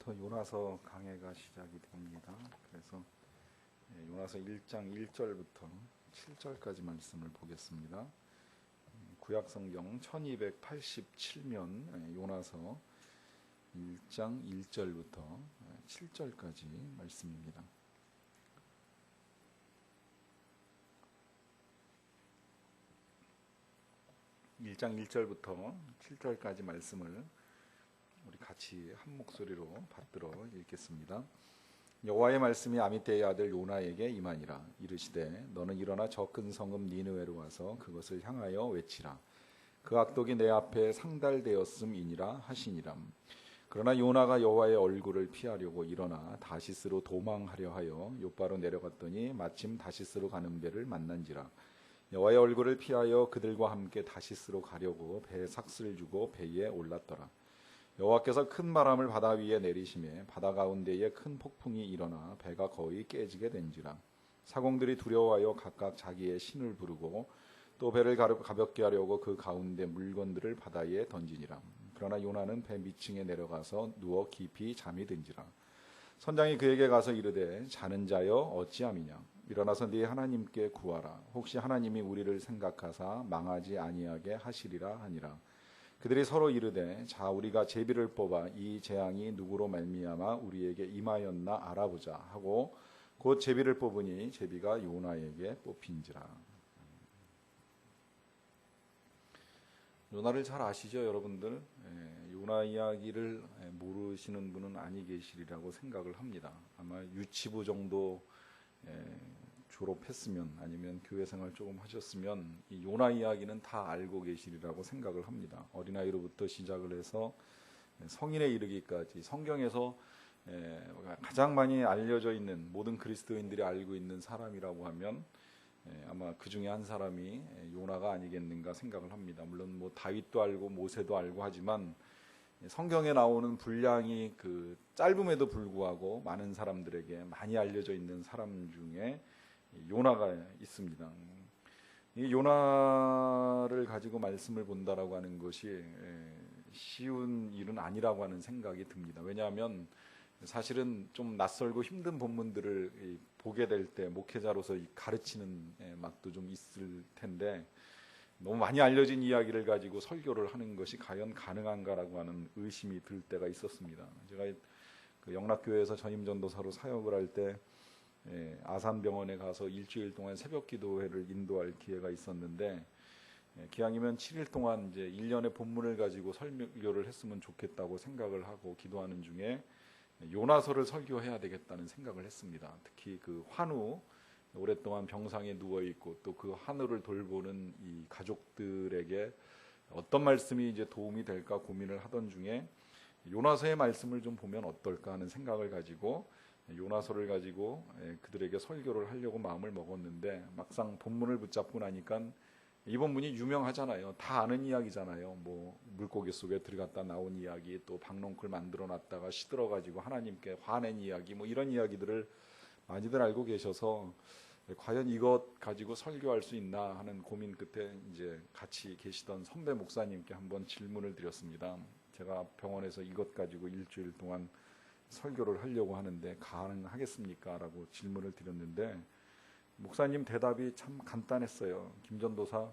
오늘부터 요나서 강해가 시작이 됩니다. 그래서 요나서 1장 1절부터 7절까지 말씀을 보겠습니다. 구약성경 1287면 요나서 1장 1절부터 7절까지 말씀입니다. 1장 1절부터 7절까지 말씀을 우리 같이 한 목소리로 받들어 읽겠습니다. 여호와의 말씀이 아미떼의 아들 요나에게 임하니라. 이르시되 너는 일어나 저 큰 성읍 니느웨로 와서 그것을 향하여 외치라. 그 악독이 내 앞에 상달되었음이니라 하시니라. 그러나 요나가 여호와의 얼굴을 피하려고 일어나 다시스로 도망하려 하여 욥바로 내려갔더니 마침 다시스로 가는 배를 만난지라. 여호와의 얼굴을 피하여 그들과 함께 다시스로 가려고 배에 삭슬을 주고 배에 올랐더라. 여호와께서 큰 바람을 바다 위에 내리시매 바다 가운데에 큰 폭풍이 일어나 배가 거의 깨지게 된지라. 사공들이 두려워하여 각각 자기의 신을 부르고 또 배를 가볍게 하려고 그 가운데 물건들을 바다에 던지니라. 그러나 요나는 배 밑층에 내려가서 누워 깊이 잠이 든지라. 선장이 그에게 가서 이르되 자는 자여 어찌함이냐. 일어나서 네 하나님께 구하라. 혹시 하나님이 우리를 생각하사 망하지 아니하게 하시리라 하니라. 그들이 서로 이르되 자 우리가 제비를 뽑아 이 재앙이 누구로 말미암아 우리에게 임하였나 알아보자 하고 곧 제비를 뽑으니 제비가 요나에게 뽑힌지라. 요나를 잘 아시죠 여러분들? 요나 이야기를 모르시는 분은 아니 계시리라고 생각을 합니다. 아마 유치부 정도 졸업했으면 아니면 교회 생활 조금 하셨으면 이 요나 이야기는 다 알고 계시리라고 생각을 합니다. 어린아이로부터 시작을 해서 성인에 이르기까지 성경에서 가장 많이 알려져 있는 모든 그리스도인들이 알고 있는 사람이라고 하면 아마 그 중에 한 사람이 요나가 아니겠는가 생각을 합니다. 물론 뭐 다윗도 알고 모세도 알고 하지만 성경에 나오는 분량이 그 짧음에도 불구하고 많은 사람들에게 많이 알려져 있는 사람 중에 요나가 있습니다. 이 요나를 가지고 말씀을 본다라고 하는 것이 쉬운 일은 아니라고 하는 생각이 듭니다. 왜냐하면 사실은 좀 낯설고 힘든 본문들을 보게 될 때 목회자로서 가르치는 맛도 좀 있을 텐데 너무 많이 알려진 이야기를 가지고 설교를 하는 것이 과연 가능한가라고 하는 의심이 들 때가 있었습니다. 제가 그 영락교회에서 전임전도사로 사역을 할 때 아산병원에 가서 일주일 동안 새벽 기도회를 인도할 기회가 있었는데 기왕이면 7일 동안 이제 1년의 본문을 가지고 설교를 했으면 좋겠다고 생각을 하고 기도하는 중에 요나서를 설교해야 되겠다는 생각을 했습니다. 특히 그 환우 오랫동안 병상에 누워 있고 또 그 환우를 돌보는 이 가족들에게 어떤 말씀이 이제 도움이 될까 고민을 하던 중에 요나서의 말씀을 좀 보면 어떨까 하는 생각을 가지고 요나서를 가지고 그들에게 설교를 하려고 마음을 먹었는데 막상 본문을 붙잡고 나니까 이 본문이 유명하잖아요. 다 아는 이야기잖아요. 뭐 물고기 속에 들어갔다 나온 이야기, 또 박농쿨 만들어 놨다가 시들어 가지고 하나님께 화낸 이야기, 뭐 이런 이야기들을 많이들 알고 계셔서 과연 이것 가지고 설교할 수 있나 하는 고민 끝에 이제 같이 계시던 선배 목사님께 한번 질문을 드렸습니다. 제가 병원에서 이것 가지고 일주일 동안 설교를 하려고 하는데 가능하겠습니까? 라고 질문을 드렸는데 목사님 대답이 참 간단했어요. 김전도사,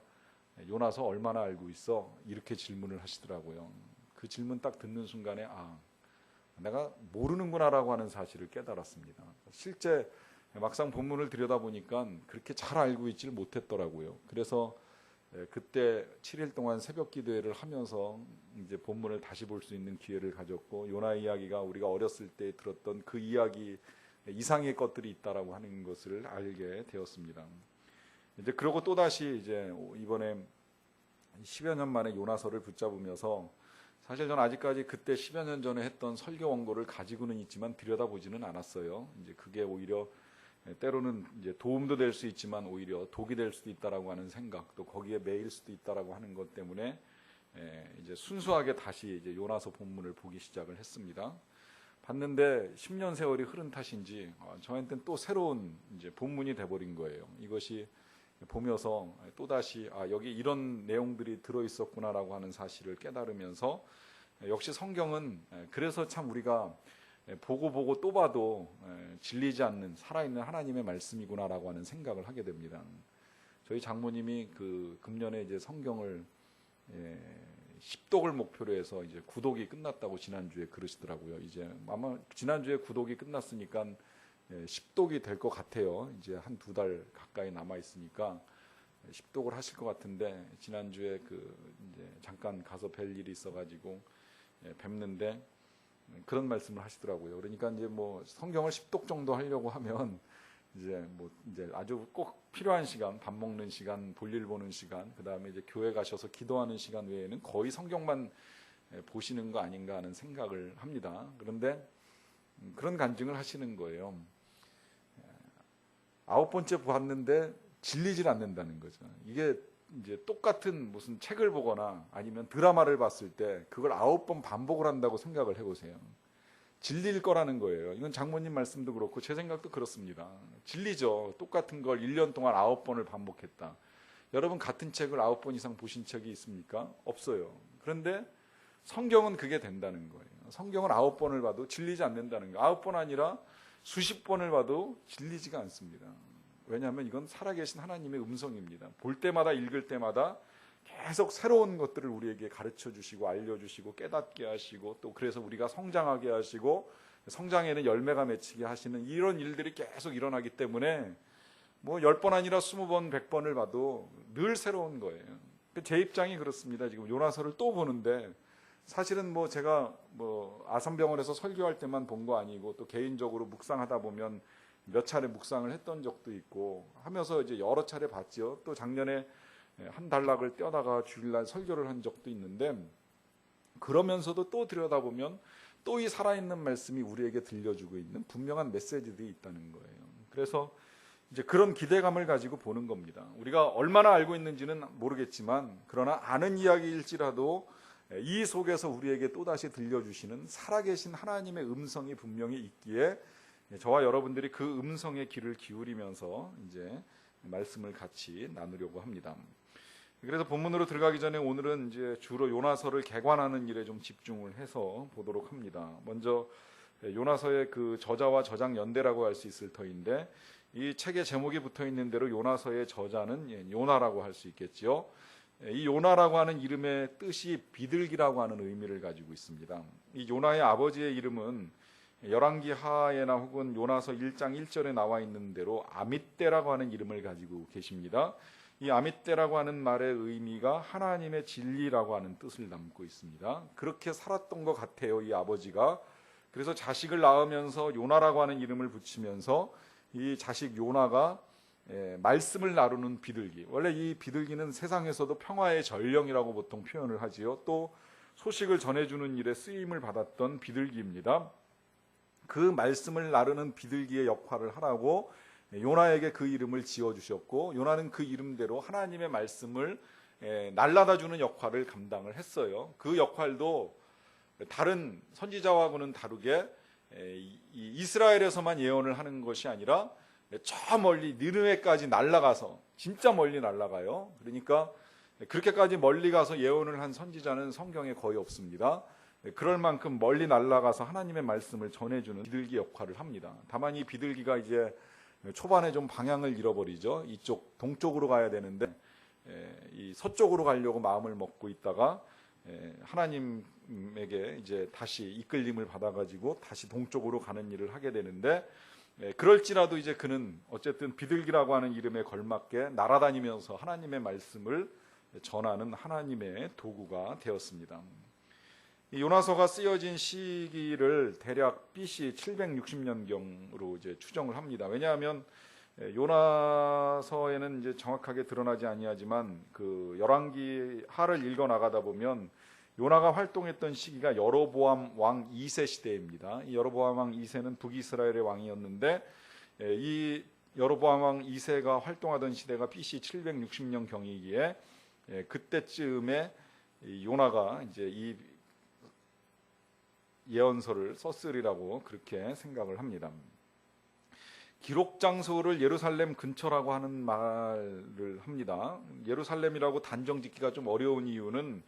요나서 얼마나 알고 있어? 이렇게 질문을 하시더라고요. 그 질문 딱 듣는 순간에 내가 모르는구나라고 하는 사실을 깨달았습니다. 실제 막상 본문을 들여다보니까 그렇게 잘 알고 있지를 못했더라고요. 그래서 그때 7일 동안 새벽 기도회를 하면서 이제 본문을 다시 볼 수 있는 기회를 가졌고 요나 이야기가 우리가 어렸을 때 들었던 그 이야기 이상의 것들이 있다라고 하는 것을 알게 되었습니다. 이제 그러고 또 다시 이제 이번에 10여 년 만에 요나서를 붙잡으면서 사실 저는 아직까지 그때 10여 년 전에 했던 설교 원고를 가지고는 있지만 들여다보지는 않았어요. 이제 그게 오히려 때로는 이제 도움도 될 수 있지만 오히려 독이 될 수도 있다라고 하는 생각, 또 거기에 매일 수도 있다라고 하는 것 때문에 이제 순수하게 다시 이제 요나서 본문을 보기 시작을 했습니다. 봤는데 10년 세월이 흐른 탓인지 저한테는 또 새로운 이제 본문이 돼버린 거예요. 이것이 보면서 또 다시 여기 이런 내용들이 들어 있었구나라고 하는 사실을 깨달으면서 역시 성경은 그래서 참 우리가 보고 또 봐도 질리지 않는 살아있는 하나님의 말씀이구나라고 하는 생각을 하게 됩니다. 저희 장모님이 그 금년에 이제 성경을 10독을 목표로 해서 이제 구독이 끝났다고 지난주에 그러시더라고요. 이제 아마 지난주에 구독이 끝났으니까 10독이 될 것 같아요. 이제 한 2달 가까이 남아 있으니까 10독을 하실 것 같은데, 지난주에 그 이제 잠깐 가서 뵐 일이 있어가지고 뵙는데 그런 말씀을 하시더라고요. 그러니까 이제 뭐 성경을 10독 정도 하려고 하면 이제 아주 꼭 필요한 시간, 밥 먹는 시간, 볼일 보는 시간, 그 다음에 이제 교회 가셔서 기도하는 시간 외에는 거의 성경만 보시는 거 아닌가 하는 생각을 합니다. 그런데 그런 간증을 하시는 거예요. 9번째 보았는데 질리질 않는다는 거죠. 이게 이제 똑같은 무슨 책을 보거나 아니면 드라마를 봤을 때 그걸 9번 반복을 한다고 생각을 해보세요. 질릴 거라는 거예요. 이건 장모님 말씀도 그렇고 제 생각도 그렇습니다. 질리죠. 똑같은 걸 1년 동안 9번을 반복했다. 여러분 같은 책을 9번 이상 보신 책이 있습니까? 없어요. 그런데 성경은 그게 된다는 거예요. 성경은 9번을 봐도 질리지 않는다는 거예요. 9번 아니라 수십 번을 봐도 질리지가 않습니다. 왜냐하면 이건 살아계신 하나님의 음성입니다. 볼 때마다, 읽을 때마다 계속 새로운 것들을 우리에게 가르쳐 주시고 알려주시고 깨닫게 하시고, 또 그래서 우리가 성장하게 하시고 성장에는 열매가 맺히게 하시는 이런 일들이 계속 일어나기 때문에 뭐 10번 아니라 20번, 100번을 봐도 늘 새로운 거예요. 제 입장이 그렇습니다. 지금 요나서를 또 보는데, 사실은 뭐 제가 뭐 아산병원에서 설교할 때만 본 거 아니고 또 개인적으로 묵상하다 보면 몇 차례 묵상을 했던 적도 있고 하면서 이제 여러 차례 봤죠. 또 작년에 한 단락을 떼다가 주일날 설교를 한 적도 있는데, 그러면서도 또 들여다보면 또 이 살아있는 말씀이 우리에게 들려주고 있는 분명한 메시지들이 있다는 거예요. 그래서 이제 그런 기대감을 가지고 보는 겁니다. 우리가 얼마나 알고 있는지는 모르겠지만, 그러나 아는 이야기일지라도 이 속에서 우리에게 또다시 들려주시는 살아계신 하나님의 음성이 분명히 있기에 저와 여러분들이 그 음성의 귀를 기울이면서 이제 말씀을 같이 나누려고 합니다. 그래서 본문으로 들어가기 전에 오늘은 이제 주로 요나서를 개관하는 일에 좀 집중을 해서 보도록 합니다. 먼저 요나서의 그 저자와 저작 연대라고 할 수 있을 터인데, 이 책의 제목이 붙어 있는 대로 요나서의 저자는 요나라고 할 수 있겠지요. 이 요나라고 하는 이름의 뜻이 비둘기라고 하는 의미를 가지고 있습니다. 이 요나의 아버지의 이름은 열왕기 하에나 혹은 요나서 1장 1절에 나와 있는 대로 아밋떼라고 하는 이름을 가지고 계십니다. 이 아밋떼라고 하는 말의 의미가 하나님의 진리라고 하는 뜻을 담고 있습니다. 그렇게 살았던 것 같아요, 이 아버지가. 그래서 자식을 낳으면서 요나라고 하는 이름을 붙이면서 이 자식 요나가 말씀을 나누는 비둘기. 원래 이 비둘기는 세상에서도 평화의 전령이라고 보통 표현을 하지요. 또 소식을 전해주는 일에 쓰임을 받았던 비둘기입니다. 그 말씀을 나르는 비둘기의 역할을 하라고 요나에게 그 이름을 지어주셨고, 요나는 그 이름대로 하나님의 말씀을 날라다주는 역할을 감당을 했어요. 그 역할도 다른 선지자와는 다르게 이스라엘에서만 예언을 하는 것이 아니라 저 멀리 니느웨까지 날아가서, 진짜 멀리 날아가요. 그러니까 그렇게까지 멀리 가서 예언을 한 선지자는 성경에 거의 없습니다. 그럴 만큼 멀리 날아가서 하나님의 말씀을 전해주는 비둘기 역할을 합니다. 다만 이 비둘기가 이제 초반에 좀 방향을 잃어버리죠. 이쪽 동쪽으로 가야 되는데 이 서쪽으로 가려고 마음을 먹고 있다가 하나님에게 이제 다시 이끌림을 받아가지고 다시 동쪽으로 가는 일을 하게 되는데, 그럴지라도 이제 그는 어쨌든 비둘기라고 하는 이름에 걸맞게 날아다니면서 하나님의 말씀을 전하는 하나님의 도구가 되었습니다. 이 요나서가 쓰여진 시기를 대략 BC 760년경으로 이제 추정을 합니다. 왜냐하면 요나서에는 이제 정확하게 드러나지 아니하지만 그 열왕기 하를 읽어 나가다 보면 요나가 활동했던 시기가 여로보암 왕 2세 시대입니다. 이 여로보암 왕 2세는 북이스라엘의 왕이었는데, 이 여로보암 왕 2세가 활동하던 시대가 BC 760년 경이기에 그때쯤에 요나가 이제 이 예언서를 썼으리라고 그렇게 생각을 합니다. 기록 장소를 예루살렘 근처라고 하는 말을 합니다. 예루살렘이라고 단정 짓기가 좀 어려운 이유는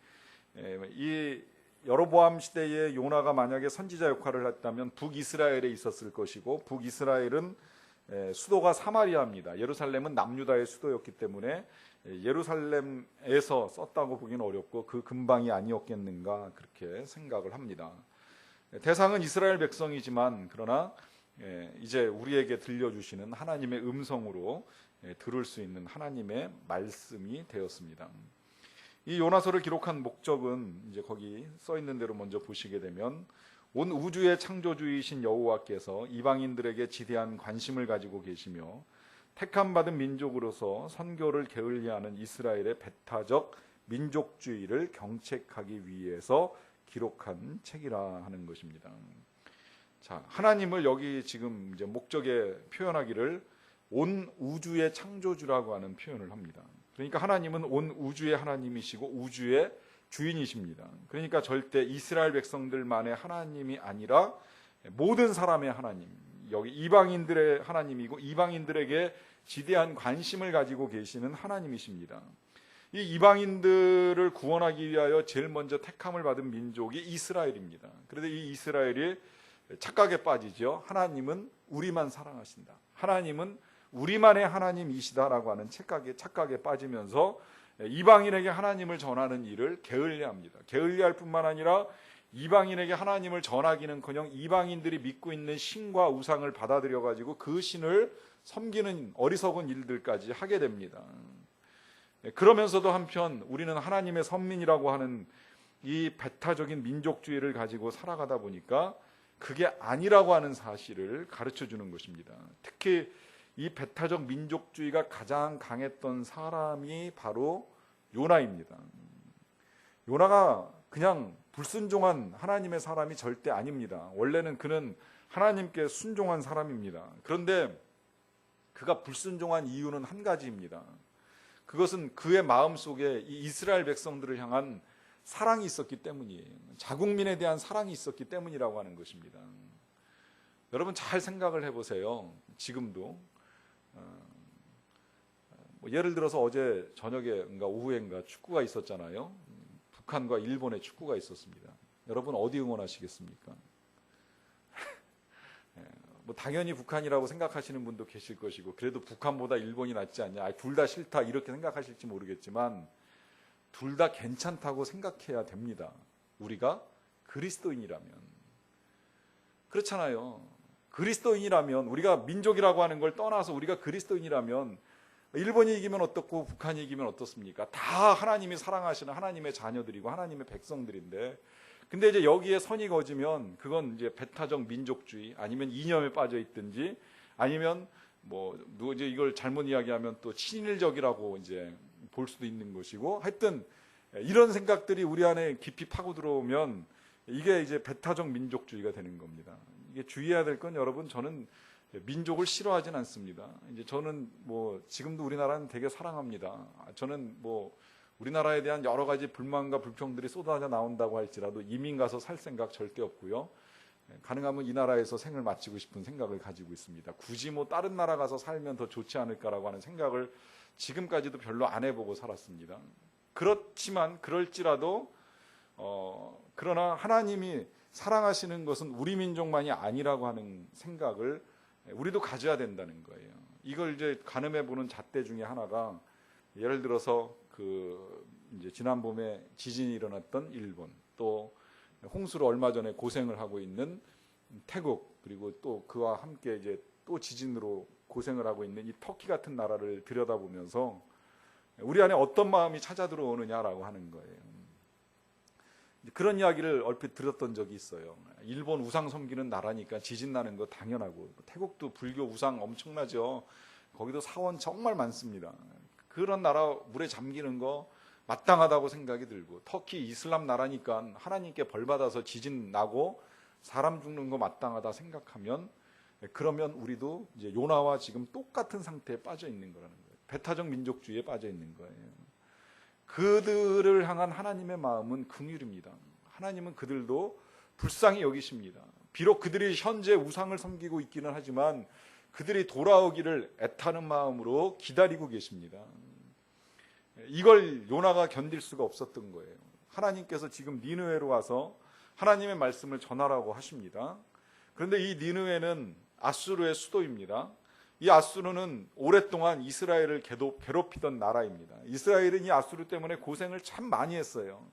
이 여로보암 시대에 요나가 만약에 선지자 역할을 했다면 북이스라엘에 있었을 것이고, 북이스라엘은 수도가 사마리아입니다. 예루살렘은 남유다의 수도였기 때문에 예루살렘에서 썼다고 보기는 어렵고 그 근방이 아니었겠는가 그렇게 생각을 합니다. 대상은 이스라엘 백성이지만 그러나 이제 우리에게 들려주시는 하나님의 음성으로 들을 수 있는 하나님의 말씀이 되었습니다. 이 요나서를 기록한 목적은 이제 거기 써 있는 대로 먼저 보시게 되면, 온 우주의 창조주이신 여호와께서 이방인들에게 지대한 관심을 가지고 계시며 택함 받은 민족으로서 선교를 게을리하는 이스라엘의 배타적 민족주의를 경책하기 위해서 기록한 책이라 하는 것입니다. 자, 하나님을 여기 지금 이제 목적에 표현하기를 온 우주의 창조주라고 하는 표현을 합니다. 그러니까 하나님은 온 우주의 하나님이시고 우주의 주인이십니다. 그러니까 절대 이스라엘 백성들만의 하나님이 아니라 모든 사람의 하나님, 여기 이방인들의 하나님이고 이방인들에게 지대한 관심을 가지고 계시는 하나님이십니다. 이 이방인들을 구원하기 위하여 제일 먼저 택함을 받은 민족이 이스라엘입니다. 그런데 이 이스라엘이 착각에 빠지죠. 하나님은 우리만 사랑하신다, 하나님은 우리만의 하나님이시다라고 하는 착각에 빠지면서 이방인에게 하나님을 전하는 일을 게을리합니다. 게을리할 뿐만 아니라 이방인에게 하나님을 전하기는커녕 이방인들이 믿고 있는 신과 우상을 받아들여 가지고 그 신을 섬기는 어리석은 일들까지 하게 됩니다. 그러면서도 한편 우리는 하나님의 선민이라고 하는 이 배타적인 민족주의를 가지고 살아가다 보니까 그게 아니라고 하는 사실을 가르쳐 주는 것입니다. 특히 이 배타적 민족주의가 가장 강했던 사람이 바로 요나입니다. 요나가 그냥 불순종한 하나님의 사람이 절대 아닙니다. 원래는 그는 하나님께 순종한 사람입니다. 그런데 그가 불순종한 이유는 한 가지입니다. 그것은 그의 마음속에 이 이스라엘 백성들을 향한 사랑이 있었기 때문이에요. 자국민에 대한 사랑이 있었기 때문이라고 하는 것입니다. 여러분 잘 생각을 해보세요. 지금도 예를 들어서 어제 저녁에인가 오후에인가 축구가 있었잖아요. 북한과 일본의 축구가 있었습니다. 여러분 어디 응원하시겠습니까? 뭐 당연히 북한이라고 생각하시는 분도 계실 것이고, 그래도 북한보다 일본이 낫지 않냐, 둘 다 싫다 이렇게 생각하실지 모르겠지만 둘 다 괜찮다고 생각해야 됩니다. 우리가 그리스도인이라면. 그렇잖아요. 그리스도인이라면, 우리가 민족이라고 하는 걸 떠나서 우리가 그리스도인이라면 일본이 이기면 어떻고 북한이 이기면 어떻습니까? 다 하나님이 사랑하시는 하나님의 자녀들이고 하나님의 백성들인데, 근데 이제 여기에 선이 거지면 그건 이제 배타적 민족주의, 아니면 이념에 빠져 있든지, 아니면 뭐 이제 이걸 잘못 이야기하면 또 친일적이라고 이제 볼 수도 있는 것이고, 하여튼 이런 생각들이 우리 안에 깊이 파고 들어오면 이게 이제 배타적 민족주의가 되는 겁니다. 이게 주의해야 될 건, 여러분, 저는 민족을 싫어하진 않습니다. 이제 저는 뭐 지금도 우리나라는 되게 사랑합니다. 저는 뭐 우리나라에 대한 여러 가지 불만과 불평들이 쏟아져 나온다고 할지라도 이민 가서 살 생각 절대 없고요. 가능하면 이 나라에서 생을 마치고 싶은 생각을 가지고 있습니다. 굳이 뭐 다른 나라 가서 살면 더 좋지 않을까라고 하는 생각을 지금까지도 별로 안 해보고 살았습니다. 그렇지만 그럴지라도 그러나 하나님이 사랑하시는 것은 우리 민족만이 아니라고 하는 생각을 우리도 가져야 된다는 거예요. 이걸 이제 가늠해 보는 잣대 중에 하나가, 예를 들어서 이제 지난 봄에 지진이 일어났던 일본, 또 홍수로 얼마 전에 고생을 하고 있는 태국, 그리고 또 그와 함께 이제 또 지진으로 고생을 하고 있는 이 터키 같은 나라를 들여다보면서 우리 안에 어떤 마음이 찾아 들어오느냐라고 하는 거예요. 그런 이야기를 얼핏 들었던 적이 있어요. 일본 우상 섬기는 나라니까 지진 나는 거 당연하고, 태국도 불교 우상 엄청나죠. 거기도 사원 정말 많습니다. 그런 나라 물에 잠기는 거 마땅하다고 생각이 들고, 터키 이슬람 나라니까 하나님께 벌 받아서 지진 나고 사람 죽는 거 마땅하다 생각하면, 그러면 우리도 이제 요나와 지금 똑같은 상태에 빠져 있는 거라는 거예요. 배타적 민족주의에 빠져 있는 거예요. 그들을 향한 하나님의 마음은 긍휼입니다. 하나님은 그들도 불쌍히 여기십니다. 비록 그들이 현재 우상을 섬기고 있기는 하지만 그들이 돌아오기를 애타는 마음으로 기다리고 계십니다. 이걸 요나가 견딜 수가 없었던 거예요. 하나님께서 지금 니느웨로 와서 하나님의 말씀을 전하라고 하십니다. 그런데 이 니느웨는 아수르의 수도입니다. 이 아수르는 오랫동안 이스라엘을 괴롭히던 나라입니다. 이스라엘은 이 아수르 때문에 고생을 참 많이 했어요.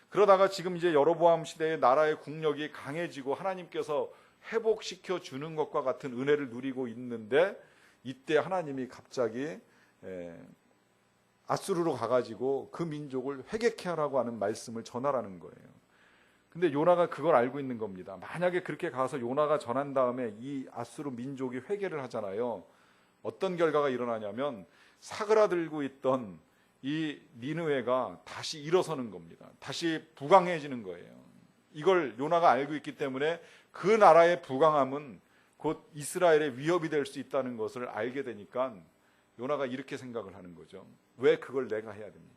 그러다가 지금 이제 여로보암 시대의 나라의 국력이 강해지고 하나님께서 회복시켜 주는 것과 같은 은혜를 누리고 있는데, 이때 하나님이 갑자기 아수르로 가가지고 그 민족을 회개케 하라고 하는 말씀을 전하라는 거예요. 근데 요나가 그걸 알고 있는 겁니다. 만약에 그렇게 가서 요나가 전한 다음에 이 아수르 민족이 회개를 하잖아요. 어떤 결과가 일어나냐면 사그라들고 있던 이 니느웨가 다시 일어서는 겁니다. 다시 부강해지는 거예요. 이걸 요나가 알고 있기 때문에 그 나라의 부강함은 곧 이스라엘의 위협이 될 수 있다는 것을 알게 되니까 요나가 이렇게 생각을 하는 거죠. 왜 그걸 내가 해야 됩니까?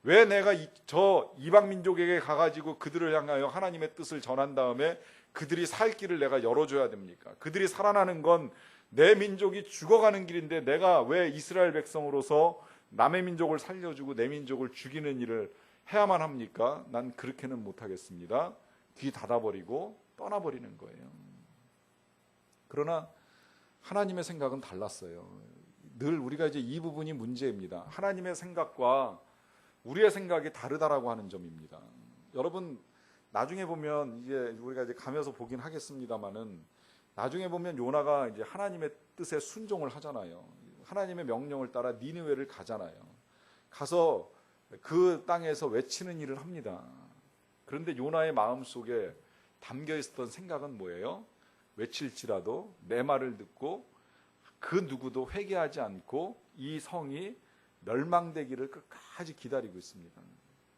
왜 내가 저 이방 민족에게 가가지고 그들을 향하여 하나님의 뜻을 전한 다음에 그들이 살 길을 내가 열어줘야 됩니까? 그들이 살아나는 건 내 민족이 죽어가는 길인데 내가 왜 이스라엘 백성으로서 남의 민족을 살려주고 내 민족을 죽이는 일을 해야만 합니까? 난 그렇게는 못하겠습니다. 귀 닫아버리고 떠나버리는 거예요. 그러나 하나님의 생각은 달랐어요. 늘 우리가 이제 이 부분이 문제입니다. 하나님의 생각과 우리의 생각이 다르다라고 하는 점입니다. 여러분, 나중에 보면 이제 우리가 이제 가면서 보긴 하겠습니다만은, 나중에 보면 요나가 이제 하나님의 뜻에 순종을 하잖아요. 하나님의 명령을 따라 니느웨를 가잖아요. 가서 그 땅에서 외치는 일을 합니다. 그런데 요나의 마음 속에 담겨 있었던 생각은 뭐예요? 외칠지라도 내 말을 듣고 그 누구도 회개하지 않고 이 성이 멸망되기를 끝까지 기다리고 있습니다.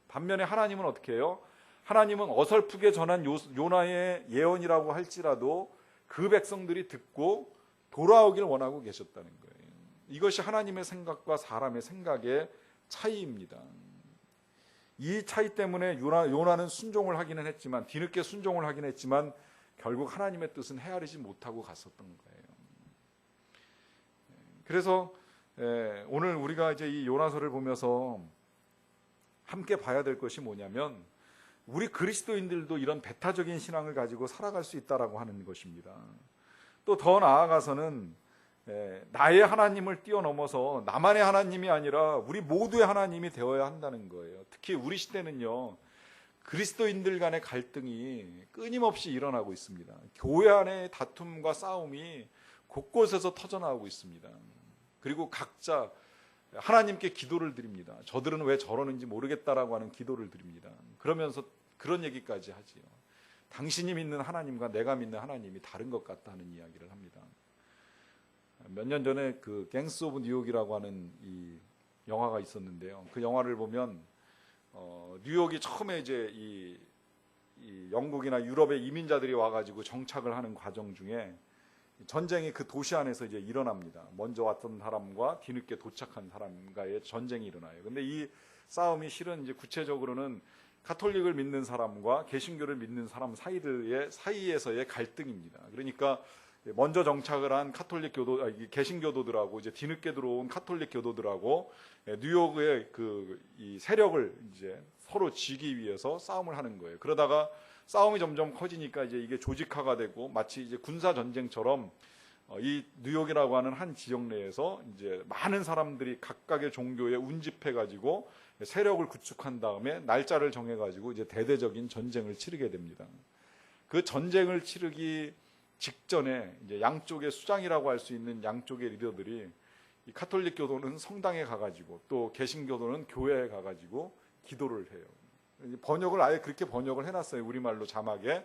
반면에 하나님은 어떻게 해요? 하나님은 어설프게 전한 요나의 예언이라고 할지라도 그 백성들이 듣고 돌아오길 원하고 계셨다는 거예요. 이것이 하나님의 생각과 사람의 생각의 차이입니다. 이 차이 때문에 요나는 순종을 하기는 했지만, 뒤늦게 순종을 하긴 했지만 결국 하나님의 뜻은 헤아리지 못하고 갔었던 거예요. 그래서 오늘 우리가 이제 이 요나서를 보면서 함께 봐야 될 것이 뭐냐면, 우리 그리스도인들도 이런 배타적인 신앙을 가지고 살아갈 수 있다라고 하는 것입니다. 또 더 나아가서는 나의 하나님을 뛰어넘어서 나만의 하나님이 아니라 우리 모두의 하나님이 되어야 한다는 거예요. 특히 우리 시대는요, 그리스도인들 간의 갈등이 끊임없이 일어나고 있습니다. 교회 안의 다툼과 싸움이 곳곳에서 터져나오고 있습니다. 그리고 각자 하나님께 기도를 드립니다. 저들은 왜 저러는지 모르겠다라고 하는 기도를 드립니다. 그러면서 그런 얘기까지 하지요. 당신이 믿는 하나님과 내가 믿는 하나님이 다른 것 같다 하는 이야기를 합니다. 몇 년 전에 그 갱스 오브 뉴욕이라고 하는 이 영화가 있었는데요. 그 영화를 보면 뉴욕이 처음에 이제 이 영국이나 유럽의 이민자들이 와가지고 정착을 하는 과정 중에 전쟁이 그 도시 안에서 이제 일어납니다. 먼저 왔던 사람과 뒤늦게 도착한 사람과의 전쟁이 일어나요. 근데 이 싸움이 실은 이제 구체적으로는 가톨릭을 믿는 사람과 개신교를 믿는 사람 사이에서의 갈등입니다. 그러니까 먼저 정착을 한 개신교도들하고 이제 뒤늦게 들어온 가톨릭 교도들하고 뉴욕의 이 세력을 이제 서로 쥐기 위해서 싸움을 하는 거예요. 그러다가 싸움이 점점 커지니까 이제 이게 조직화가 되고 마치 이제 군사 전쟁처럼 이 뉴욕이라고 하는 한 지역 내에서 이제 많은 사람들이 각각의 종교에 운집해 가지고 세력을 구축한 다음에 날짜를 정해 가지고 이제 대대적인 전쟁을 치르게 됩니다. 그 전쟁을 치르기 직전에 이제 양쪽의 수장이라고 할 수 있는 양쪽의 리더들이 이 가톨릭 교도는 성당에 가가지고 또 개신교도는 교회에 가가지고 기도를 해요. 번역을 아예 그렇게 번역을 해놨어요. 우리말로 자막에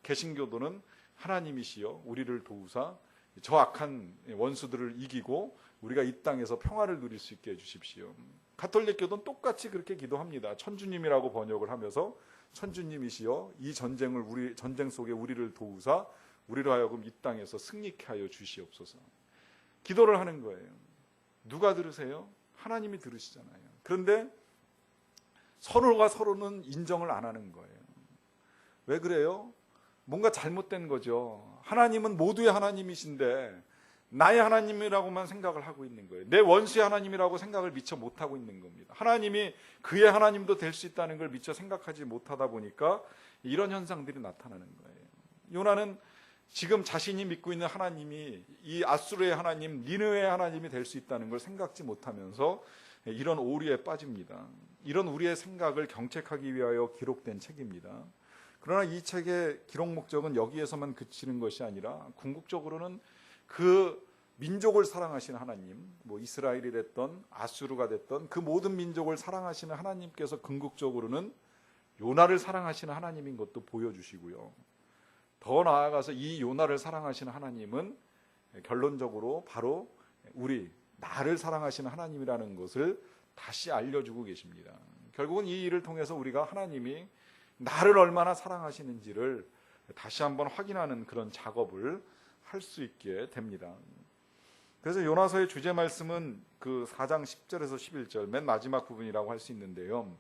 개신교도는 하나님이시여 우리를 도우사 저 악한 원수들을 이기고 우리가 이 땅에서 평화를 누릴 수 있게 해주십시오. 가톨릭교도는 똑같이 그렇게 기도합니다. 천주님이라고 번역을 하면서 천주님이시여 이 전쟁 속에 우리를 도우사 우리로 하여금 이 땅에서 승리케 하여 주시옵소서. 기도를 하는 거예요. 누가 들으세요? 하나님이 들으시잖아요. 그런데 서로가 서로는 인정을 안 하는 거예요. 왜 그래요? 뭔가 잘못된 거죠. 하나님은 모두의 하나님이신데 나의 하나님이라고만 생각을 하고 있는 거예요. 내 원수의 하나님이라고 생각을 미처 못하고 있는 겁니다. 하나님이 그의 하나님도 될 수 있다는 걸 미처 생각하지 못하다 보니까 이런 현상들이 나타나는 거예요. 요나는 지금 자신이 믿고 있는 하나님이 이 아수르의 하나님, 니느웨의 하나님이 될 수 있다는 걸 생각지 못하면서 이런 오류에 빠집니다. 이런 우리의 생각을 경책하기 위하여 기록된 책입니다. 그러나 이 책의 기록 목적은 여기에서만 그치는 것이 아니라 궁극적으로는 그 민족을 사랑하시는 하나님, 뭐 이스라엘이 됐던 아수르가 됐던 그 모든 민족을 사랑하시는 하나님께서 궁극적으로는 요나를 사랑하시는 하나님인 것도 보여주시고요. 더 나아가서 이 요나를 사랑하시는 하나님은 결론적으로 바로 나를 사랑하시는 하나님이라는 것을 다시 알려주고 계십니다. 결국은 이 일을 통해서 우리가 하나님이 나를 얼마나 사랑하시는지를 다시 한번 확인하는 그런 작업을 할 수 있게 됩니다. 그래서 요나서의 주제 말씀은 그 4장 10절에서 11절 맨 마지막 부분이라고 할 수 있는데요.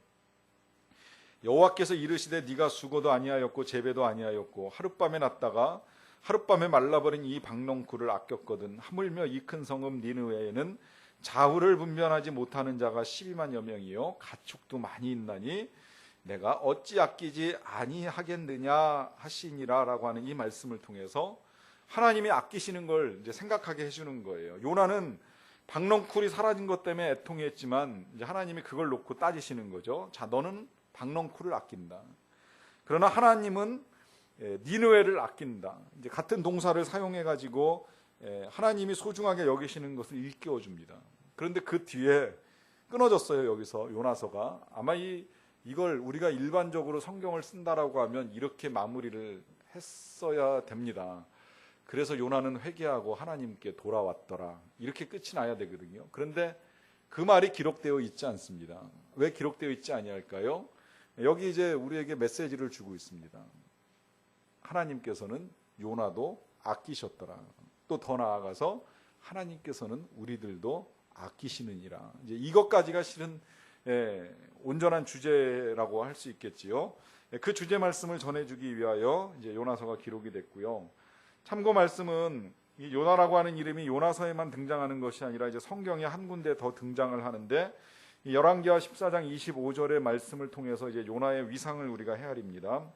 여호와께서 이르시되 네가 수고도 아니하였고 재배도 아니하였고 하룻밤에 났다가 하룻밤에 말라버린 이 박농쿨을 아꼈거든. 하물며 이 큰 성읍 니느웨에는 자후를 분별하지 못하는 자가 12만여 명이요 가축도 많이 있나니 내가 어찌 아끼지 아니하겠느냐 하시니라라고 하는 이 말씀을 통해서 하나님이 아끼시는 걸 이제 생각하게 해주는 거예요. 요나는 박농쿨이 사라진 것 때문에 애통했지만 이제 하나님이 그걸 놓고 따지시는 거죠. 자, 너는 박농쿨을 아낀다. 그러나 하나님은 니느웨를 아낀다. 이제 같은 동사를 사용해 가지고 하나님이 소중하게 여기시는 것을 일깨워 줍니다. 그런데 그 뒤에 끊어졌어요. 여기서 요나서가 아마 이걸 우리가 일반적으로 성경을 쓴다라고 하면 이렇게 마무리를 했어야 됩니다. 그래서 요나는 회개하고 하나님께 돌아왔더라. 이렇게 끝이 나야 되거든요. 그런데 그 말이 기록되어 있지 않습니다. 왜 기록되어 있지 아니할까요? 여기 이제 우리에게 메시지를 주고 있습니다. 하나님께서는 요나도 아끼셨더라. 또 더 나아가서 하나님께서는 우리들도 아끼시느니라. 이제 이것까지가 실은 온전한 주제라고 할 수 있겠지요. 그 주제 말씀을 전해주기 위하여 이제 요나서가 기록이 됐고요. 참고 말씀은 이 요나라고 하는 이름이 요나서에만 등장하는 것이 아니라 이제 성경에 한 군데 더 등장을 하는데 이 열왕기하 14장 25절의 말씀을 통해서 이제 요나의 위상을 우리가 헤아립니다.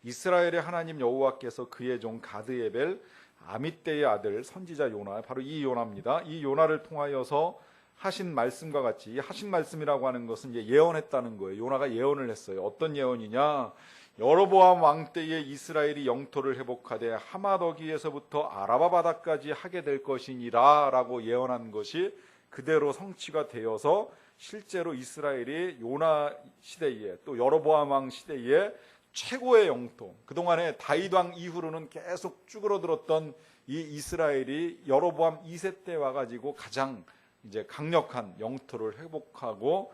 이스라엘의 하나님 여호와께서 그의 종 가드에벨 아밋떼의 아들 선지자 요나, 바로 이 요나입니다. 이 요나를 통하여서 하신 말씀과 같이, 하신 말씀이라고 하는 것은 이제 예언했다는 거예요. 요나가 예언을 했어요. 어떤 예언이냐? 여로보암 왕 때에 이스라엘이 영토를 회복하되 하마더기에서부터 아라바 바다까지 하게 될 것이니라 라고 예언한 것이 그대로 성취가 되어서 실제로 이스라엘이 요나 시대에 또 여로보암 왕 시대에 최고의 영토, 그동안에 다윗 왕 이후로는 계속 쭈그러들었던 이 이스라엘이 여로보암 2세 때 와가지고 가장 이제 강력한 영토를 회복하고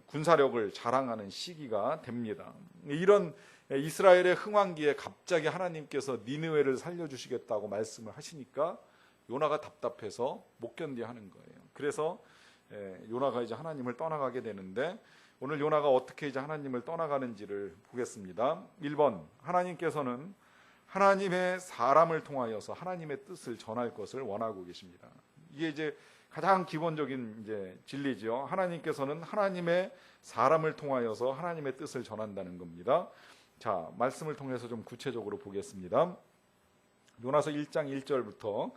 군사력을 자랑하는 시기가 됩니다. 이런 이스라엘의 흥왕기에 갑자기 하나님께서 니느웨를 살려주시겠다고 말씀을 하시니까 요나가 답답해서 못 견디하는 거예요. 그래서 요나가 이제 하나님을 떠나가게 되는데 오늘 요나가 어떻게 이제 하나님을 떠나가는지를 보겠습니다. 1번, 하나님께서는 하나님의 사람을 통하여서 하나님의 뜻을 전할 것을 원하고 계십니다. 이게 이제 가장 기본적인 이제 진리죠. 하나님께서는 하나님의 사람을 통하여서 하나님의 뜻을 전한다는 겁니다. 자, 말씀을 통해서 좀 구체적으로 보겠습니다. 요나서 1장 1절부터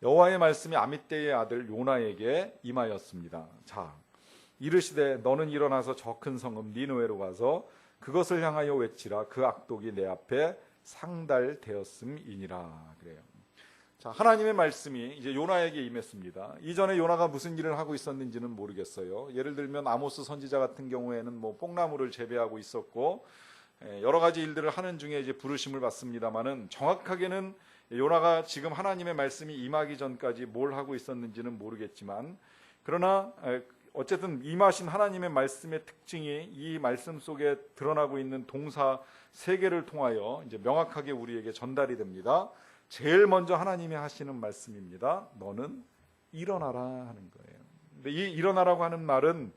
여호와의 말씀이 아밋떼의 아들 요나에게 임하였습니다. 자, 이르시되 너는 일어나서 저 큰 성읍 니느웨로 가서 그것을 향하여 외치라. 그 악독이 내 앞에 상달되었음이니라. 그래요. 자, 하나님의 말씀이 이제 요나에게 임했습니다. 이전에 요나가 무슨 일을 하고 있었는지는 모르겠어요. 예를 들면 아모스 선지자 같은 경우에는 뭐 뽕나무를 재배하고 있었고 여러 가지 일들을 하는 중에 이제 부르심을 받습니다만은 정확하게는 요나가 지금 하나님의 말씀이 임하기 전까지 뭘 하고 있었는지는 모르겠지만 그러나 어쨌든 임하신 하나님의 말씀의 특징이 이 말씀 속에 드러나고 있는 동사 3개를 통하여 이제 명확하게 우리에게 전달이 됩니다. 제일 먼저 하나님이 하시는 말씀입니다. 너는 일어나라 하는 거예요. 근데 이 일어나라고 하는 말은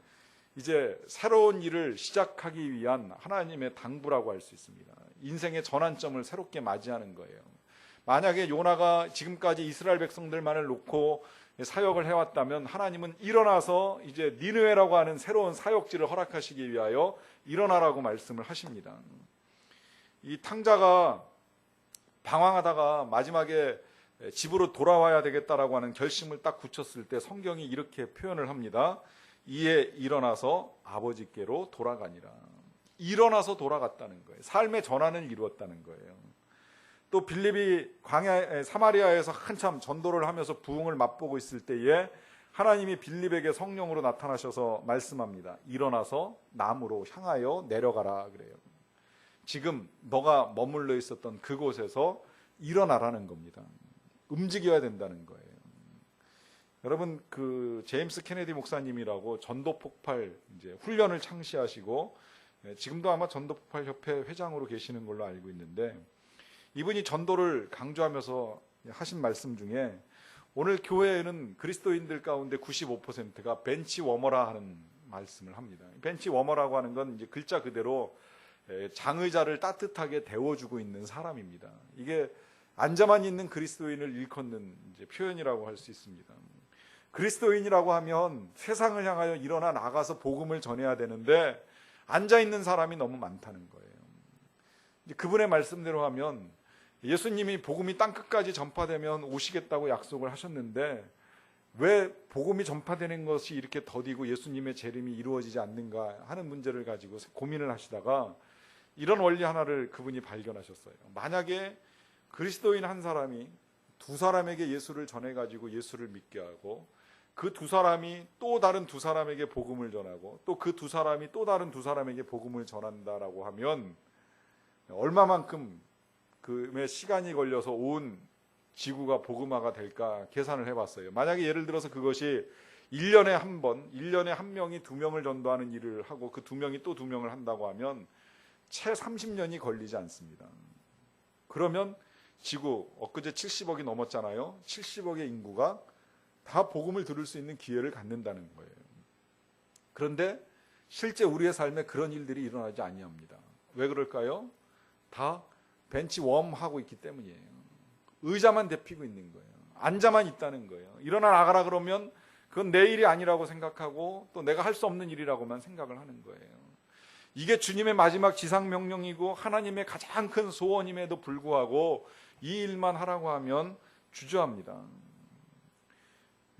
이제 새로운 일을 시작하기 위한 하나님의 당부라고 할 수 있습니다. 인생의 전환점을 새롭게 맞이하는 거예요. 만약에 요나가 지금까지 이스라엘 백성들만을 놓고 사역을 해왔다면 하나님은 일어나서 이제 니느웨라고 하는 새로운 사역지를 허락하시기 위하여 일어나라고 말씀을 하십니다. 이 탕자가 방황하다가 마지막에 집으로 돌아와야 되겠다라고 하는 결심을 딱 굳혔을 때 성경이 이렇게 표현을 합니다. 이에 일어나서 아버지께로 돌아가니라. 일어나서 돌아갔다는 거예요. 삶의 전환을 이루었다는 거예요. 또 빌립이 광야 사마리아에서 한참 전도를 하면서 부흥을 맛보고 있을 때에 하나님이 빌립에게 성령으로 나타나셔서 말씀합니다. 일어나서 남으로 향하여 내려가라 그래요. 지금 너가 머물러 있었던 그곳에서 일어나라는 겁니다. 움직여야 된다는 거예요. 여러분 그 제임스 케네디 목사님이라고 전도 폭발 이제 훈련을 창시하시고 지금도 아마 전도 폭발 협회 회장으로 계시는 걸로 알고 있는데 이분이 전도를 강조하면서 하신 말씀 중에 오늘 교회에는 그리스도인들 가운데 95%가 벤치 워머라 하는 말씀을 합니다. 벤치 워머라고 하는 건 이제 글자 그대로 장의자를 따뜻하게 데워주고 있는 사람입니다. 이게 앉아만 있는 그리스도인을 일컫는 이제 표현이라고 할 수 있습니다. 그리스도인이라고 하면 세상을 향하여 일어나 나가서 복음을 전해야 되는데 앉아 있는 사람이 너무 많다는 거예요. 그분의 말씀대로 하면 예수님이 복음이 땅끝까지 전파되면 오시겠다고 약속을 하셨는데 왜 복음이 전파되는 것이 이렇게 더디고 예수님의 재림이 이루어지지 않는가 하는 문제를 가지고 고민을 하시다가 이런 원리 하나를 그분이 발견하셨어요. 만약에 그리스도인 한 사람이 두 사람에게 예수를 전해가지고 예수를 믿게 하고 그 두 사람이 또 다른 두 사람에게 복음을 전하고 또 그 두 사람이 또 다른 두 사람에게 복음을 전한다라고 하면 얼마만큼 그의 시간이 걸려서 온 지구가 복음화가 될까 계산을 해봤어요. 만약에 예를 들어서 그것이 1년에 한 번, 1년에 한 명이 두 명을 전도하는 일을 하고 그 두 명이 또 두 명을 한다고 하면 채 30년이 걸리지 않습니다. 그러면 지구 엊그제 70억이 넘었잖아요. 70억의 인구가 다 복음을 들을 수 있는 기회를 갖는다는 거예요. 그런데 실제 우리의 삶에 그런 일들이 일어나지 아니합니다. 왜 그럴까요? 다 벤치 웜하고 있기 때문이에요. 의자만 대피고 있는 거예요. 앉아만 있다는 거예요. 일어나 나가라 그러면 그건 내 일이 아니라고 생각하고 또 내가 할 수 없는 일이라고만 생각을 하는 거예요. 이게 주님의 마지막 지상명령이고 하나님의 가장 큰 소원임에도 불구하고 이 일만 하라고 하면 주저합니다.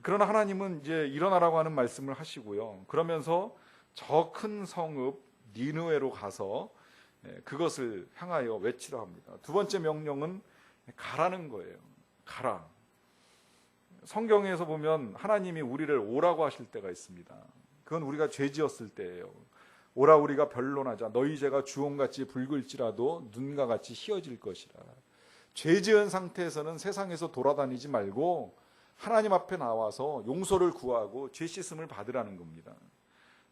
그러나 하나님은 이제 일어나라고 하는 말씀을 하시고요. 그러면서 저 큰 성읍 니느웨로 가서 그것을 향하여 외치라 합니다. 두 번째 명령은 가라는 거예요. 가라. 성경에서 보면 하나님이 우리를 오라고 하실 때가 있습니다. 그건 우리가 죄 지었을 때예요. 오라 우리가 변론하자. 너희 죄가 주홍같이 붉을지라도 눈과 같이 희어질 것이라. 죄 지은 상태에서는 세상에서 돌아다니지 말고 하나님 앞에 나와서 용서를 구하고 죄 씻음을 받으라는 겁니다.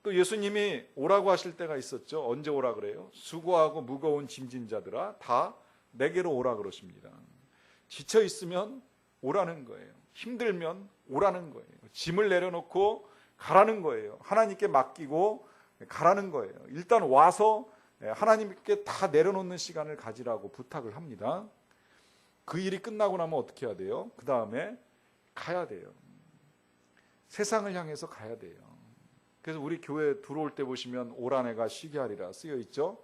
또 예수님이 오라고 하실 때가 있었죠. 언제 오라 그래요? 수고하고 무거운 짐진 자들아 다 내게로 오라 그러십니다. 지쳐 있으면 오라는 거예요. 힘들면 오라는 거예요. 짐을 내려놓고 가라는 거예요. 하나님께 맡기고 가라는 거예요. 일단 와서 하나님께 다 내려놓는 시간을 가지라고 부탁을 합니다. 그 일이 끝나고 나면 어떻게 해야 돼요? 그 다음에 가야 돼요. 세상을 향해서 가야 돼요. 그래서 우리 교회 들어올 때 보시면 오라네가 쉬게 하리라 쓰여 있죠.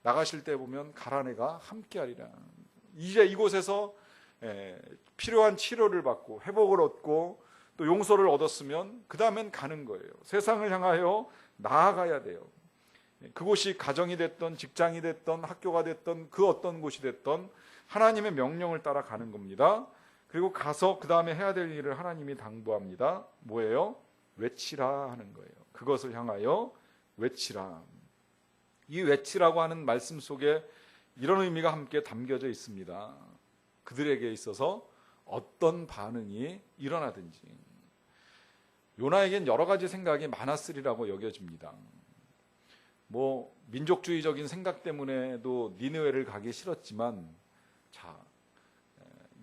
나가실 때 보면 가라네가 함께 하리라. 이제 이곳에서 필요한 치료를 받고 회복을 얻고 또 용서를 얻었으면 그 다음엔 가는 거예요. 세상을 향하여 나아가야 돼요. 그곳이 가정이 됐던 직장이 됐던 학교가 됐던 그 어떤 곳이 됐던 하나님의 명령을 따라 가는 겁니다. 그리고 가서 그 다음에 해야 될 일을 하나님이 당부합니다. 뭐예요? 외치라 하는 거예요. 그것을 향하여 외치라. 이 외치라고 하는 말씀 속에 이런 의미가 함께 담겨져 있습니다. 그들에게 있어서 어떤 반응이 일어나든지. 요나에겐 여러 가지 생각이 많았으리라고 여겨집니다. 민족주의적인 생각 때문에도 니느웨를 가기 싫었지만,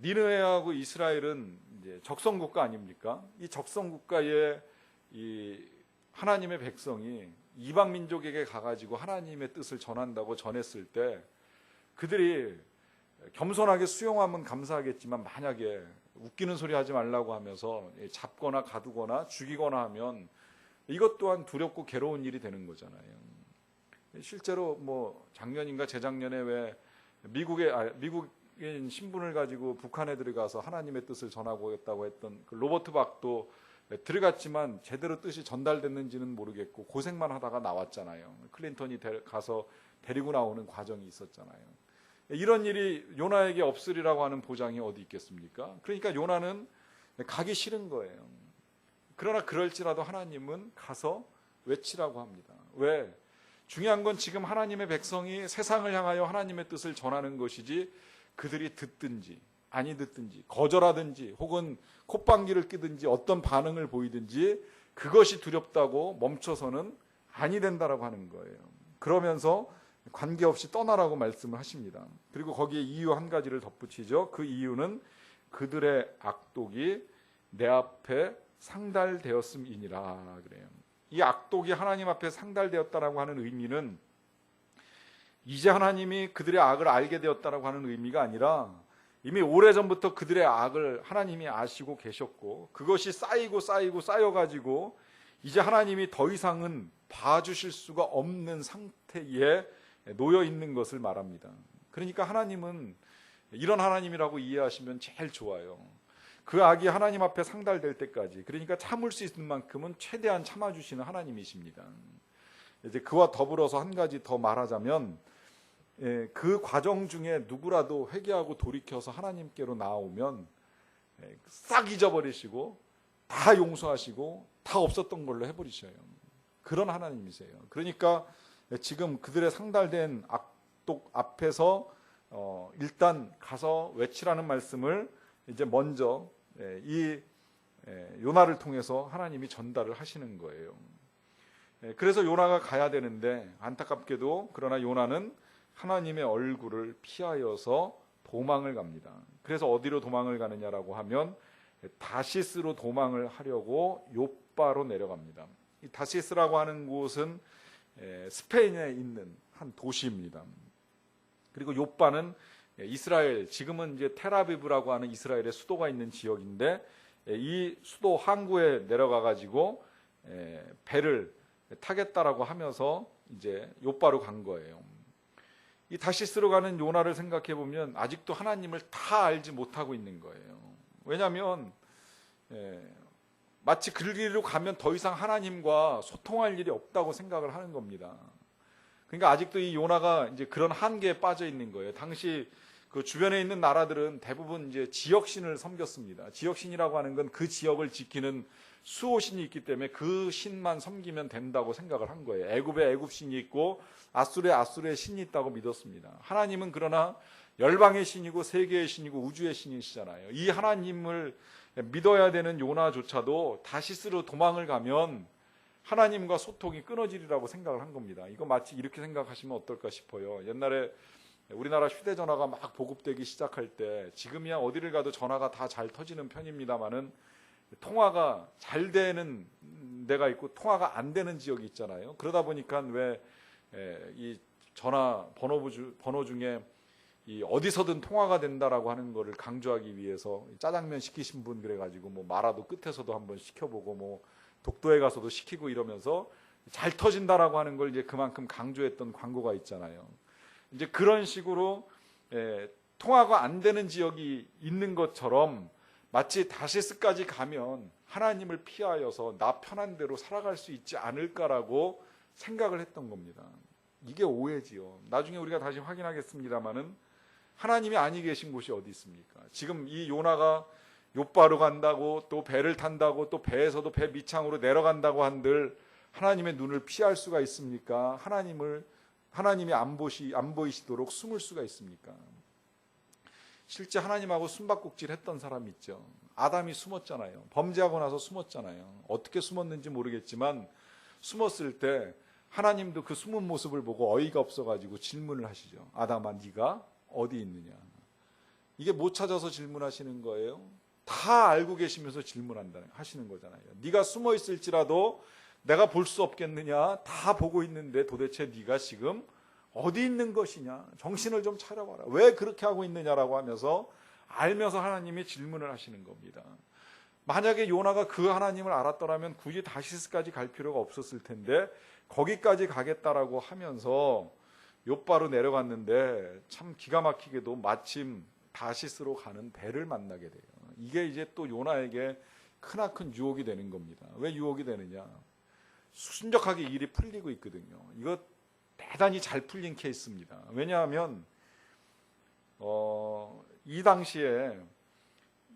니느웨하고 이스라엘은 이제 적성국가 아닙니까? 이 적성국가에 이 하나님의 백성이 이방 민족에게 가가지고 하나님의 뜻을 전한다고 전했을 때 그들이 겸손하게 수용하면 감사하겠지만 만약에 웃기는 소리 하지 말라고 하면서 잡거나 가두거나 죽이거나 하면 이것 또한 두렵고 괴로운 일이 되는 거잖아요. 실제로 뭐 작년인가 재작년에 왜 미국인 신분을 가지고 북한에 들어가서 하나님의 뜻을 전하고 있다고 했던 그 로버트 박도 들어갔지만 제대로 뜻이 전달됐는지는 모르겠고 고생만 하다가 나왔잖아요. 클린턴이 가서 데리고 나오는 과정이 있었잖아요. 이런 일이 요나에게 없으리라고 하는 보장이 어디 있겠습니까? 그러니까 요나는 가기 싫은 거예요. 그러나 그럴지라도 하나님은 가서 외치라고 합니다. 왜? 중요한 건 지금 하나님의 백성이 세상을 향하여 하나님의 뜻을 전하는 것이지 그들이 듣든지 아니 듣든지 거절하든지 혹은 콧방귀를 뀌든지 어떤 반응을 보이든지 그것이 두렵다고 멈춰서는 아니 된다라고 하는 거예요. 그러면서 관계없이 떠나라고 말씀을 하십니다. 그리고 거기에 이유 한 가지를 덧붙이죠. 그 이유는 그들의 악독이 내 앞에 상달되었음이니라 그래요. 이 악독이 하나님 앞에 상달되었다라고 하는 의미는 이제 하나님이 그들의 악을 알게 되었다라고 하는 의미가 아니라 이미 오래전부터 그들의 악을 하나님이 아시고 계셨고 그것이 쌓여가지고 이제 하나님이 더 이상은 봐주실 수가 없는 상태에 놓여 있는 것을 말합니다. 그러니까 하나님은 이런 하나님이라고 이해하시면 제일 좋아요. 그 악이 하나님 앞에 상달될 때까지, 그러니까 참을 수 있는 만큼은 최대한 참아주시는 하나님이십니다. 이제 그와 더불어서 한 가지 더 말하자면 그 과정 중에 누구라도 회개하고 돌이켜서 하나님께로 나오면 싹 잊어버리시고 다 용서하시고 다 없었던 걸로 해버리셔요. 그런 하나님이세요. 그러니까 지금 그들의 상달된 악독 앞에서 일단 가서 외치라는 말씀을 이제 먼저 이 요나를 통해서 하나님이 전달을 하시는 거예요. 그래서 요나가 가야 되는데 안타깝게도 그러나 요나는 하나님의 얼굴을 피하여서 도망을 갑니다. 그래서 어디로 도망을 가느냐라고 하면 다시스로 도망을 하려고 욥바로 내려갑니다. 이 다시스라고 하는 곳은 스페인에 있는 한 도시입니다. 그리고 욥바는 이스라엘, 지금은 이제 텔아비브라고 하는 이스라엘의 수도가 있는 지역인데 이 수도 항구에 내려가 가지고 배를 타겠다라고 하면서 이제 욥바로 간 거예요. 이 다시스로 가는 요나를 생각해 보면 아직도 하나님을 다 알지 못하고 있는 거예요. 왜냐하면 마치 그 길로 가면 더 이상 하나님과 소통할 일이 없다고 생각을 하는 겁니다. 그러니까 아직도 이 요나가 이제 그런 한계에 빠져 있는 거예요. 당시 그 주변에 있는 나라들은 대부분 이제 지역신을 섬겼습니다. 지역신이라고 하는 건 그 지역을 지키는 수호신이 있기 때문에 그 신만 섬기면 된다고 생각을 한 거예요. 애굽에 애굽신이 있고 아수르에 아수르의 신이 있다고 믿었습니다. 하나님은 그러나 열방의 신이고 세계의 신이고 우주의 신이시잖아요. 이 하나님을 믿어야 되는 요나조차도 다시스로 도망을 가면 하나님과 소통이 끊어지리라고 생각을 한 겁니다. 이거 마치 이렇게 생각하시면 어떨까 싶어요. 옛날에 우리나라 휴대전화가 막 보급되기 시작할 때 지금이야 어디를 가도 전화가 다 잘 터지는 편입니다만은 통화가 잘 되는 데가 있고 통화가 안 되는 지역이 있잖아요. 그러다 보니까 왜 이 전화 번호 중에 이 어디서든 통화가 된다라고 하는 거를 강조하기 위해서 짜장면 시키신 분 그래가지고 뭐 마라도 끝에서도 한번 시켜보고 뭐 독도에 가서도 시키고 이러면서 잘 터진다라고 하는 걸 이제 그만큼 강조했던 광고가 있잖아요. 이제 그런 식으로 통화가 안 되는 지역이 있는 것처럼 마치 다시스까지 가면 하나님을 피하여서 나 편한 대로 살아갈 수 있지 않을까라고 생각을 했던 겁니다. 이게 오해지요. 나중에 우리가 다시 확인하겠습니다마는 하나님이 아니 계신 곳이 어디 있습니까? 지금 이 요나가 욥바로 간다고 또 배를 탄다고 또 배에서도 배 밑창으로 내려간다고 한들 하나님의 눈을 피할 수가 있습니까? 하나님이 안 보이시도록 숨을 수가 있습니까? 실제 하나님하고 숨바꼭질 했던 사람이 있죠. 아담이 숨었잖아요. 범죄하고 나서 숨었잖아요. 어떻게 숨었는지 모르겠지만 숨었을 때 하나님도 그 숨은 모습을 보고 어이가 없어가지고 질문을 하시죠. 아담아, 네가 어디 있느냐? 이게 못 찾아서 질문하시는 거예요. 다 알고 계시면서 하시는 거잖아요. 네가 숨어 있을지라도 내가 볼 수 없겠느냐? 다 보고 있는데 도대체 네가 지금 어디 있는 것이냐? 정신을 좀 차려봐라. 왜 그렇게 하고 있느냐라고 하면서 알면서 하나님이 질문을 하시는 겁니다. 만약에 요나가 그 하나님을 알았더라면 굳이 다시스까지 갈 필요가 없었을 텐데 거기까지 가겠다라고 하면서 욥바로 내려갔는데 참 기가 막히게도 마침 다시스로 가는 배를 만나게 돼요. 이게 이제 또 요나에게 크나큰 유혹이 되는 겁니다. 왜 유혹이 되느냐? 순적하게 일이 풀리고 있거든요. 이거 대단히 잘 풀린 케이스입니다. 왜냐하면 이 당시에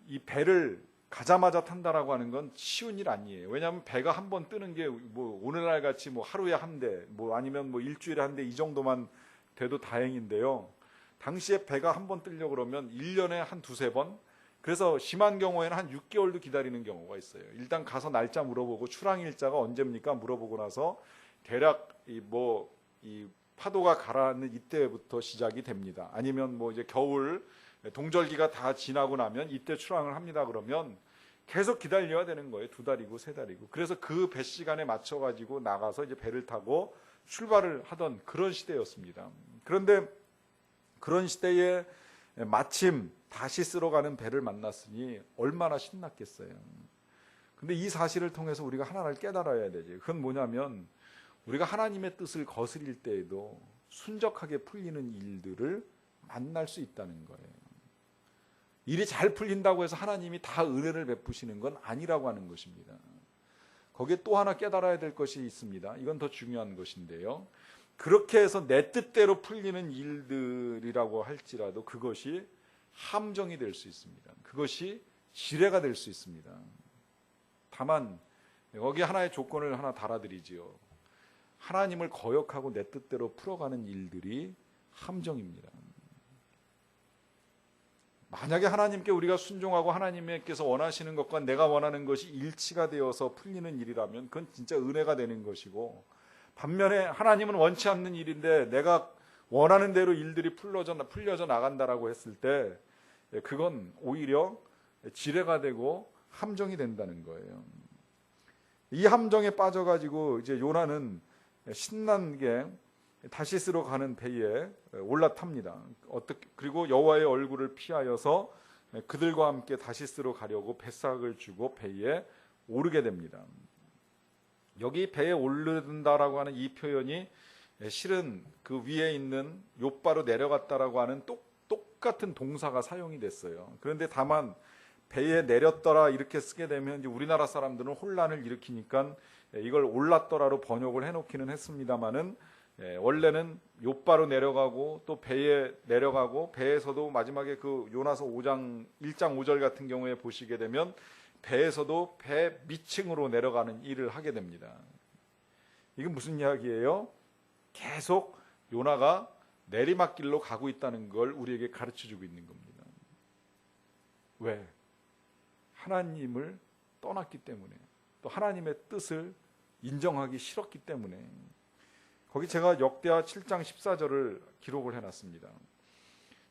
이 배를 가자마자 탄다라고 하는 건 쉬운 일 아니에요. 왜냐하면 배가 한 번 뜨는 게 뭐 오늘날 같이 뭐 하루에 한 대, 뭐 아니면 뭐 일주일에 한 대 이 정도만 돼도 다행인데요. 당시에 배가 한 번 뜨려고 그러면 1년에 한 두세 번, 그래서 심한 경우에는 한 6개월도 기다리는 경우가 있어요. 일단 가서 날짜 물어보고 출항일자가 언제입니까? 물어보고 나서 대략 이 파도가 가라앉는 이때부터 시작이 됩니다. 아니면 뭐 이제 겨울 동절기가 다 지나고 나면 이때 출항을 합니다. 그러면 계속 기다려야 되는 거예요. 2달이고 3달이고. 그래서 그 배 시간에 맞춰 가지고 나가서 이제 배를 타고 출발을 하던 그런 시대였습니다. 그런데 그런 시대에 마침 다시스로 가는 배를 만났으니 얼마나 신났겠어요. 근데 이 사실을 통해서 우리가 하나를 깨달아야 되죠. 그건 뭐냐면 우리가 하나님의 뜻을 거스릴 때에도 순적하게 풀리는 일들을 만날 수 있다는 거예요. 일이 잘 풀린다고 해서 하나님이 다 은혜를 베푸시는 건 아니라고 하는 것입니다. 거기에 또 하나 깨달아야 될 것이 있습니다. 이건 더 중요한 것인데요. 그렇게 해서 내 뜻대로 풀리는 일들이라고 할지라도 그것이 함정이 될 수 있습니다. 그것이 지뢰가 될 수 있습니다. 다만 거기에 하나의 조건을 하나 달아드리지요. 하나님을 거역하고 내 뜻대로 풀어가는 일들이 함정입니다. 만약에 하나님께 우리가 순종하고 하나님께서 원하시는 것과 내가 원하는 것이 일치가 되어서 풀리는 일이라면 그건 진짜 은혜가 되는 것이고, 반면에 하나님은 원치 않는 일인데 내가 원하는 대로 일들이 풀려져 나간다라고 했을 때 그건 오히려 지뢰가 되고 함정이 된다는 거예요. 이 함정에 빠져가지고 이제 요나는 신난 게 다시스로 가는 배에 올라탑니다. 그리고 여호와의 얼굴을 피하여서 그들과 함께 다시스로 가려고 뱃삭을 주고 배에 오르게 됩니다. 여기 배에 오른다라고 하는 이 표현이 실은 그 위에 있는 욥바로 내려갔다라고 하는 똑같은 동사가 사용이 됐어요. 그런데 다만 배에 내렸더라 이렇게 쓰게 되면 이제 우리나라 사람들은 혼란을 일으키니까 이걸 올랐더라로 번역을 해놓기는 했습니다만은 원래는 욥바로 내려가고 또 배에 내려가고, 배에서도 마지막에 그 요나서 5장 1장 5절 같은 경우에 보시게 되면 배에서도 배 밑층으로 내려가는 일을 하게 됩니다. 이게 무슨 이야기예요? 계속 요나가 내리막길로 가고 있다는 걸 우리에게 가르쳐주고 있는 겁니다. 왜? 하나님을 떠났기 때문에, 또 하나님의 뜻을 인정하기 싫었기 때문에. 거기 제가 역대하 7장 14절을 기록을 해놨습니다.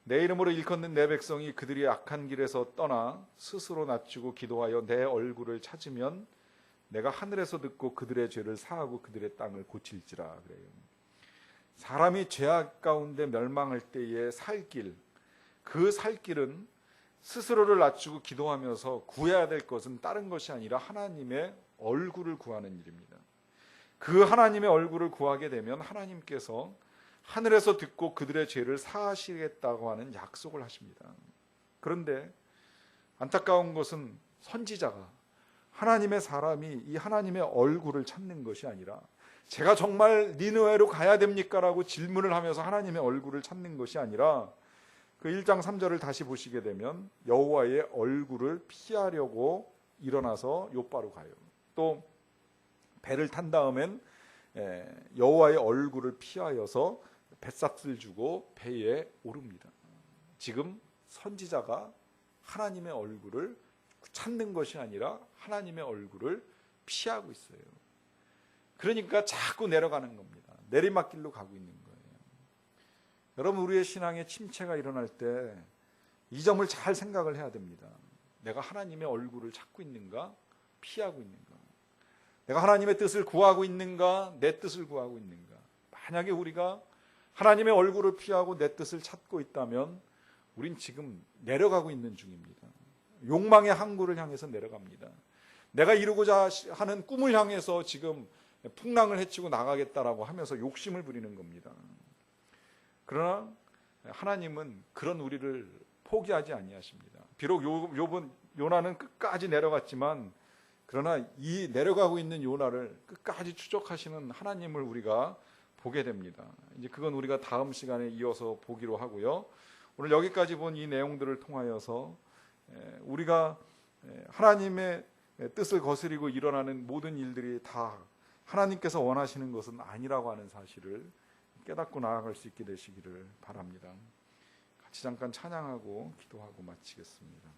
내 이름으로 일컫는 내 백성이 그들이 악한 길에서 떠나 스스로 낮추고 기도하여 내 얼굴을 찾으면 내가 하늘에서 듣고 그들의 죄를 사하고 그들의 땅을 고칠지라. 그래요. 사람이 죄악 가운데 멸망할 때의 살 길, 그 살 길은 스스로를 낮추고 기도하면서 구해야 될 것은 다른 것이 아니라 하나님의 얼굴을 구하는 일입니다. 그 하나님의 얼굴을 구하게 되면 하나님께서 하늘에서 듣고 그들의 죄를 사하시겠다고 하는 약속을 하십니다. 그런데 안타까운 것은 선지자가, 하나님의 사람이 이 하나님의 얼굴을 찾는 것이 아니라 제가 정말 니느웨로 가야 됩니까? 라고 질문을 하면서 하나님의 얼굴을 찾는 것이 아니라 그 1장 3절을 다시 보시게 되면 여호와의 얼굴을 피하려고 일어나서 욥바로 가요. 또 배를 탄 다음엔 여호와의 얼굴을 피하여서 뱃삭을 주고 배에 오릅니다. 지금 선지자가 하나님의 얼굴을 찾는 것이 아니라 하나님의 얼굴을 피하고 있어요. 그러니까 자꾸 내려가는 겁니다. 내리막길로 가고 있는 거예요. 여러분, 우리의 신앙에 침체가 일어날 때 이 점을 잘 생각을 해야 됩니다. 내가 하나님의 얼굴을 찾고 있는가? 피하고 있는가? 내가 하나님의 뜻을 구하고 있는가? 내 뜻을 구하고 있는가? 만약에 우리가 하나님의 얼굴을 피하고 내 뜻을 찾고 있다면 우린 지금 내려가고 있는 중입니다. 욕망의 항구를 향해서 내려갑니다. 내가 이루고자 하는 꿈을 향해서 지금 풍랑을 헤치고 나가겠다라고 하면서 욕심을 부리는 겁니다. 그러나 하나님은 그런 우리를 포기하지 아니하십니다. 비록 요나는 끝까지 내려갔지만 그러나 이 내려가고 있는 요나를 끝까지 추적하시는 하나님을 우리가 보게 됩니다. 이제 그건 우리가 다음 시간에 이어서 보기로 하고요. 오늘 여기까지 본 이 내용들을 통하여서 우리가 하나님의 뜻을 거스리고 일어나는 모든 일들이 다 하나님께서 원하시는 것은 아니라고 하는 사실을 깨닫고 나아갈 수 있게 되시기를 바랍니다. 같이 잠깐 찬양하고 기도하고 마치겠습니다.